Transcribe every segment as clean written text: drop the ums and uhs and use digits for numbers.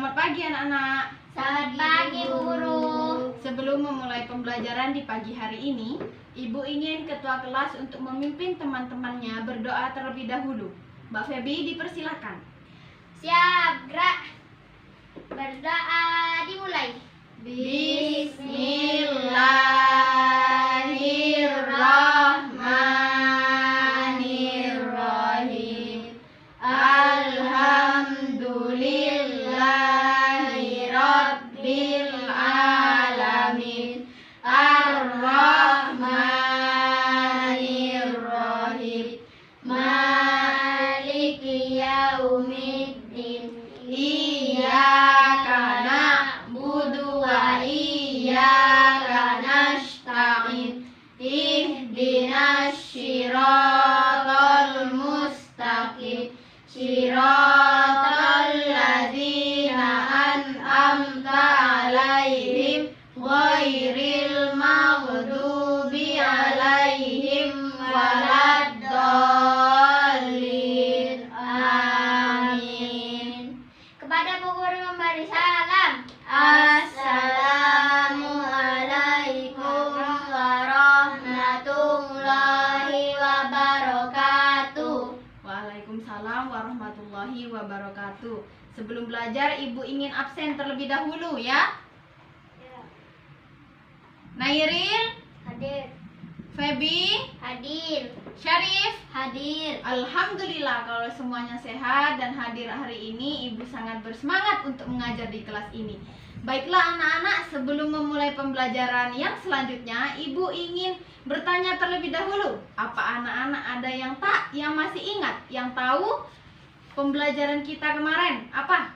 Selamat pagi anak-anak. Selamat pagi Bu Guru. Sebelum memulai pembelajaran di pagi hari ini, Ibu ingin ketua kelas untuk memimpin teman-temannya berdoa terlebih dahulu. Mbak Feby dipersilakan. Siap, gerak. Berdoa dimulai. Bismillahirrahmanirrahim. Alhamdulillahi Rabbil Alamin. Ar-Rahmanirrahim. Maliki Yaumiddin. Iyyaka na'budu wa iyyaka nasta'in. Ihdinas siratal mustaqim. Siratal ladzina an'amta 'alaihim ghairil maghdubi 'alaihim waladdallin. Amin. Kepada Bu Guru memberi salam. Assalamualaikum warahmatullahi wabarakatuh. Waalaikumsalam warahmatullahi wabarakatuh. Sebelum belajar, Ibu ingin absen terlebih dahulu ya. Nairil, Hadir. Feby, Hadir. Syarif. Hadir. Alhamdulillah kalau semuanya sehat dan hadir hari ini, Ibu sangat bersemangat untuk mengajar di kelas ini. Baiklah anak-anak, sebelum memulai pembelajaran yang selanjutnya, Ibu ingin bertanya terlebih dahulu. Apa anak-anak ada yang masih ingat, yang tahu pembelajaran kita kemarin? Apa?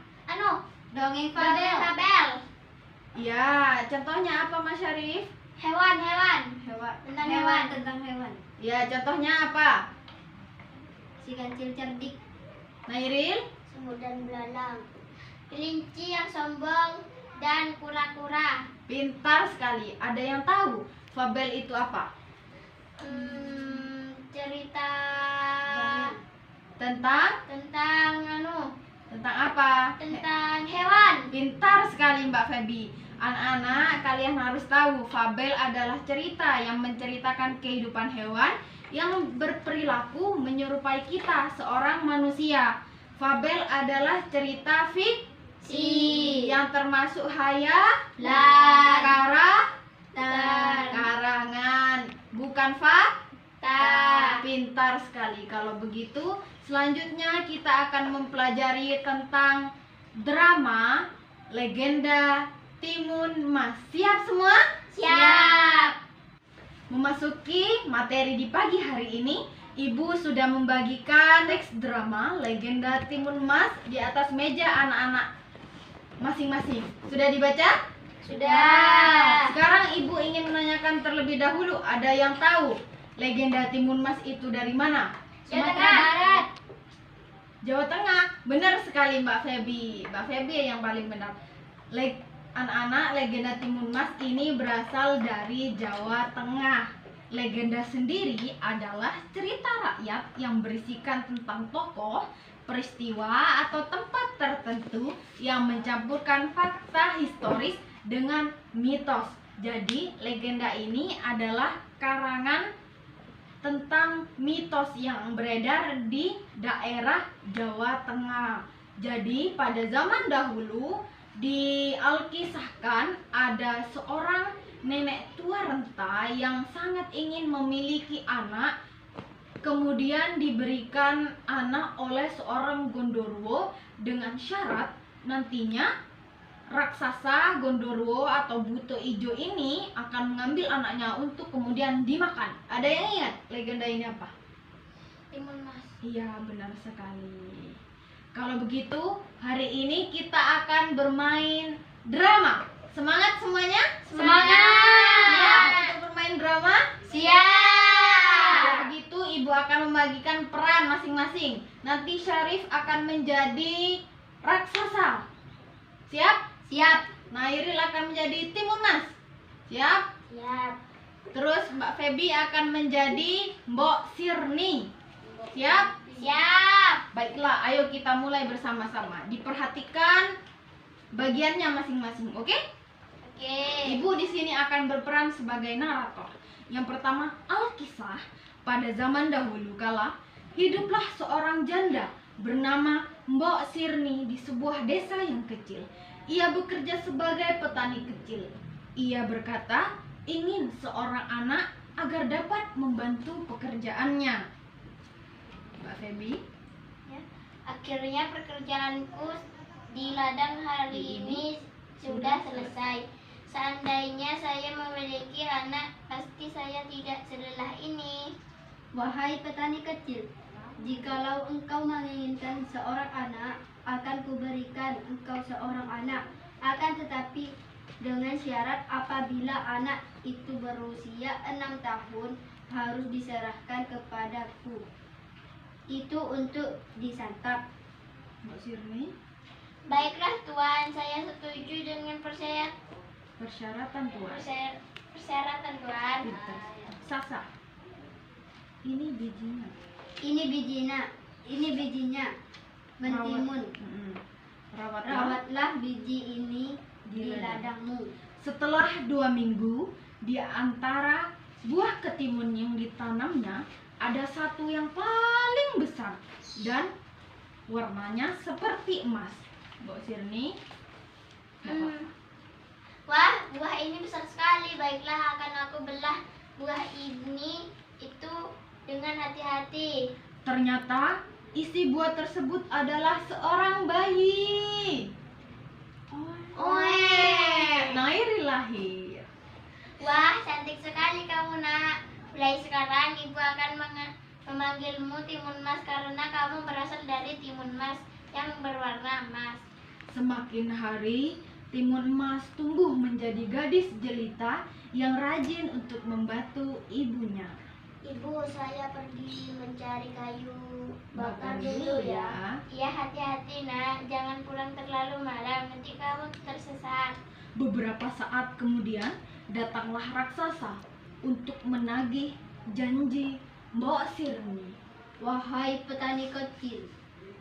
Dongeng fabel. Ya, contohnya apa Mas Syarif? Hewan. Hewan. Tentang hewan. Ya, contohnya apa? Si kancil cerdik. Nairil? Semut dan belalang. Kelinci yang sombong dan kura-kura. Pintar sekali. Ada yang tahu fabel itu apa? Cerita Tentang apa? tentang hewan. Pintar sekali Mbak Feby. Anak-anak, kalian harus tahu fabel adalah cerita yang menceritakan kehidupan hewan yang berperilaku menyerupai kita, seorang manusia. Fabel adalah cerita fiksi yang termasuk karangan, bukan fakta. Pintar sekali. Kalau begitu, selanjutnya kita akan mempelajari tentang drama Legenda Timun Mas. Siap semua? Siap. Memasuki materi di pagi hari ini, Ibu sudah membagikan teks drama Legenda Timun Mas di atas meja anak-anak masing-masing. Sudah dibaca? Sudah. Sekarang Ibu ingin menanyakan terlebih dahulu, ada yang tahu Legenda Timun Mas itu dari mana? Jawa Sumatera Barat. Jawa Tengah. Benar sekali Mbak Feby. Mbak Feby yang paling benar. Anak-anak, Legenda Timun Mas ini berasal dari Jawa Tengah. Legenda sendiri adalah cerita rakyat yang berisikan tentang tokoh, peristiwa, atau tempat tertentu yang mencampurkan fakta historis dengan mitos. Jadi, legenda ini adalah karangan tentang mitos yang beredar di daerah Jawa Tengah. Jadi, pada zaman dahulu dialkisahkan ada seorang nenek tua renta yang sangat ingin memiliki anak, kemudian diberikan anak oleh seorang Gondorwo dengan syarat nantinya raksasa Gondorwo atau Buto Ijo ini akan mengambil anaknya untuk kemudian dimakan. Ada yang ingat legenda ini apa? Timun Mas. Iya, benar sekali. Kalau begitu, hari ini kita akan bermain drama. Semangat semuanya? Siap untuk bermain drama? Siap. Kalau begitu, Ibu akan membagikan peran masing-masing. Nanti Syarif akan menjadi raksasa. Siap? Siap. Nairil akan menjadi Timun Mas. Siap? Siap. Terus Mbak Feby akan menjadi Mbok Sirni. Siap? Siap. Baiklah, ayo kita mulai bersama-sama. Diperhatikan bagiannya masing-masing, oke? Oke. Ibu di sini akan berperan sebagai narator. Yang pertama, Alkisah. Pada zaman dahulu kala, hiduplah seorang janda bernama Mbok Sirni di sebuah desa yang kecil. Ia bekerja sebagai petani kecil. Ia berkata, ingin seorang anak agar dapat membantu pekerjaannya. Mbak Febi? Ya. Akhirnya pekerjaanku di ladang hari ini sudah selesai. Seandainya saya memiliki anak, pasti saya tidak selelah ini. Wahai petani kecil, jikalau engkau menginginkan seorang anak, akan kuberikan engkau seorang anak. Akan tetapi dengan syarat apabila anak itu berusia 6 tahun harus diserahkan kepadaku. Itu untuk disantap. Mbak Sirni? Baiklah Tuan, saya setuju dengan Persyaratan Tuan. persyaratan Tuan. Pintar. Sasa. Ini bijinya. Ini bijinya, mentimun. Rawatlah. Rawatlah biji ini di ladangmu. Setelah 2 minggu, di antara buah ketimun yang ditanamnya ada satu yang paling besar dan warnanya seperti emas. Mbak Sirni? Wah, buah ini besar sekali. Baiklah, akan aku belah buah ini itu dengan hati-hati. Ternyata isi buah tersebut adalah seorang bayi. Nairi lahir. Wah, cantik sekali kamu nak. Mulai sekarang ibu akan memanggilmu Timun Mas karena kamu berasal dari timun mas yang berwarna emas. Semakin hari, Timun Emas tumbuh menjadi gadis jelita yang rajin untuk membantu ibunya. Ibu, saya pergi mencari kayu Bakar bakar dulu dulu ya. ya. Iya, hati-hati nak. Jangan pulang terlalu malam, nanti kamu tersesat. Beberapa saat kemudian, datanglah raksasa untuk menagih janji Mbok Sirni. Wahai petani kecil,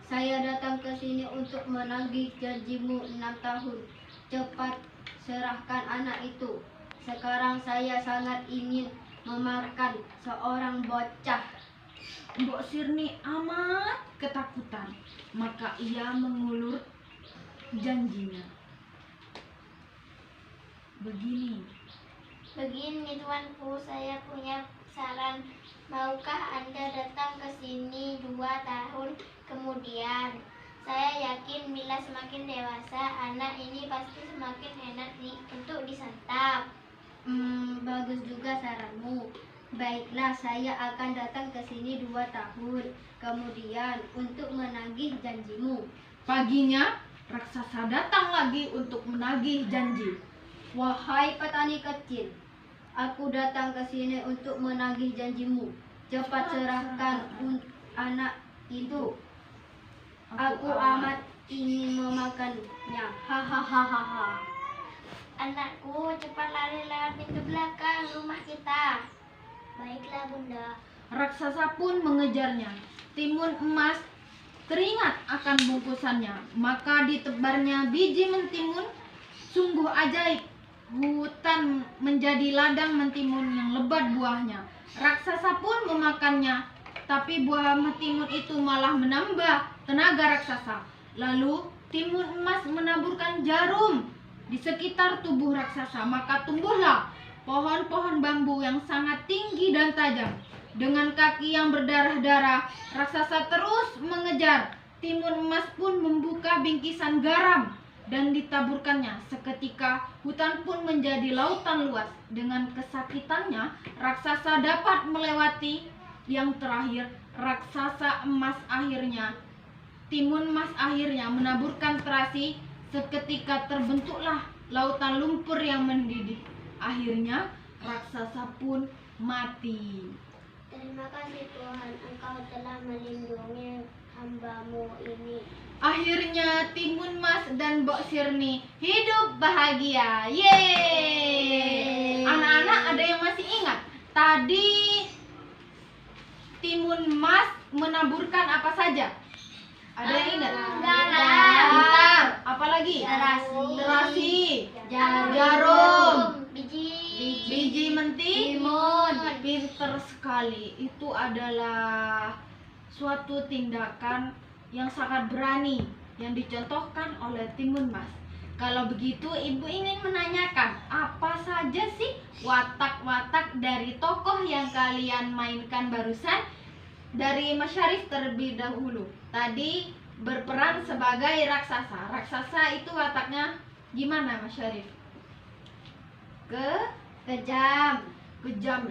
saya datang ke sini untuk menagih janjimu 6 tahun. Cepat serahkan anak itu. Sekarang saya sangat ingin memakan seorang bocah. Mbok Sirni amat ketakutan, maka ia mengulur janjinya. Begini tuanku, saya punya saran. Maukah Anda datang ke sini 2 tahun kemudian? Saya yakin bila semakin dewasa, anak ini pasti semakin enak untuk disantap. Bagus juga saranmu. Baiklah, saya akan datang ke sini 2 tahun kemudian untuk menagih janjimu. Paginya, raksasa datang lagi untuk menagih janji. Wahai petani kecil, aku datang ke sini untuk menagih janjimu. Cepat serahkan anak itu. Aku amat ingin memakannya. Hahaha. Anakku, cepat lari lewat pintu belakang rumah kita. Baiklah bunda. Raksasa pun mengejarnya. Timun Emas teringat akan bungkusannya, maka ditebarnya biji mentimun. Sungguh ajaib, hutan menjadi ladang mentimun yang lebat buahnya. Raksasa pun memakannya, tapi buah mentimun itu malah menambah tenaga raksasa. Lalu Timun Emas menaburkan jarum di sekitar tubuh raksasa, maka tumbuhlah pohon-pohon bambu yang sangat tinggi dan tajam. Dengan kaki yang berdarah-darah, raksasa terus mengejar. Timun Emas pun membuka bingkisan garam dan ditaburkannya. Seketika hutan pun menjadi lautan luas. Dengan kesakitannya, raksasa dapat melewati yang terakhir. Timun Emas akhirnya menaburkan terasi. Seketika terbentuklah lautan lumpur yang mendidih. Akhirnya raksasa pun mati. Terima kasih Tuhan, Engkau telah melindungi hamba-Mu ini. Akhirnya Timun Emas dan Mbok Sirni hidup bahagia. Yeay! Anak-anak ada yang masih ingat? Tadi Timun Emas menaburkan apa saja? Ada yang ingat? Garam. Gitar. Apa lagi? terasi, jarum, biji timun. Pinter sekali. Itu adalah suatu tindakan yang sangat berani yang dicontohkan oleh Timun Mas. Kalau begitu, Ibu ingin menanyakan, apa saja sih watak-watak dari tokoh yang kalian mainkan barusan? Dari Mas Syarif terlebih dahulu. Tadi berperan sebagai raksasa. Raksasa itu wataknya gimana, Mas Syarif? Kejam, Kejam,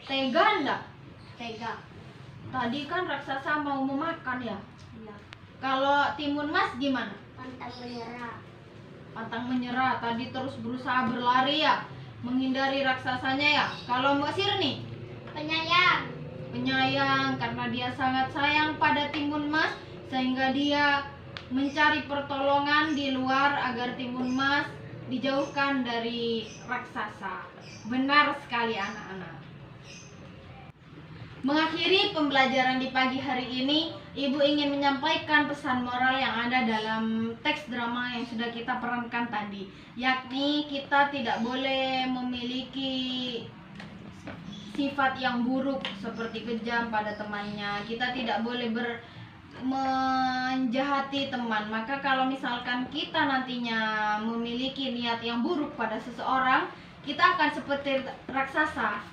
tega enggak? tega. Tadi kan raksasa mau memakan ya. Iya. Kalau Timun Mas gimana? Pantang menyerah. Pantang menyerah. Tadi terus berusaha berlari ya, menghindari raksasanya ya. Kalau Mbak Sirni? Penyayang. Penyayang, karena dia sangat sayang pada Timun Mas, sehingga dia mencari pertolongan di luar agar Timun Mas dijauhkan dari raksasa. Benar sekali anak-anak. Mengakhiri pembelajaran di pagi hari ini, Ibu ingin menyampaikan pesan moral yang ada dalam teks drama yang sudah kita perankan tadi, yakni kita tidak boleh memiliki sifat yang buruk seperti kejam pada temannya. Kita tidak boleh menjahati teman. Maka kalau misalkan kita nantinya memiliki niat yang buruk pada seseorang, kita akan seperti raksasa.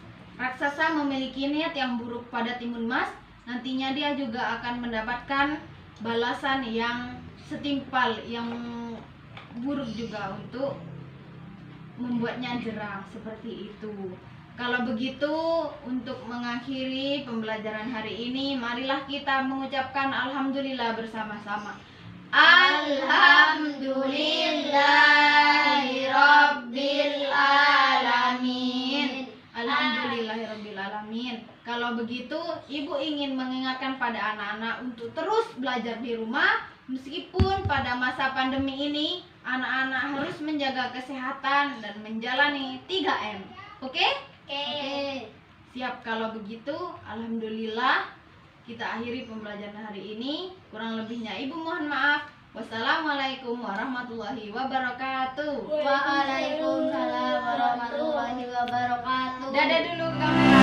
Raksasa memiliki niat yang buruk pada Timun Mas, nantinya dia juga akan mendapatkan balasan yang setimpal, yang buruk juga untuk membuatnya jerah seperti itu. Kalau begitu, untuk mengakhiri pembelajaran hari ini, marilah kita mengucapkan alhamdulillah bersama-sama. Alhamdulillahirabbil alamin. Alhamdulillahirabbil alamin. Kalau begitu, Ibu ingin mengingatkan pada anak-anak untuk terus belajar di rumah, meskipun pada masa pandemi ini anak-anak harus menjaga kesehatan dan menjalani 3M. Oke? Oke. Siap. Kalau begitu, alhamdulillah kita akhiri pembelajaran hari ini. Kurang lebihnya Ibu mohon maaf. Wassalamualaikum warahmatullahi wabarakatuh. Waalaikumsalam warahmatullahi wabarakatuh. Dadah dulu kamu.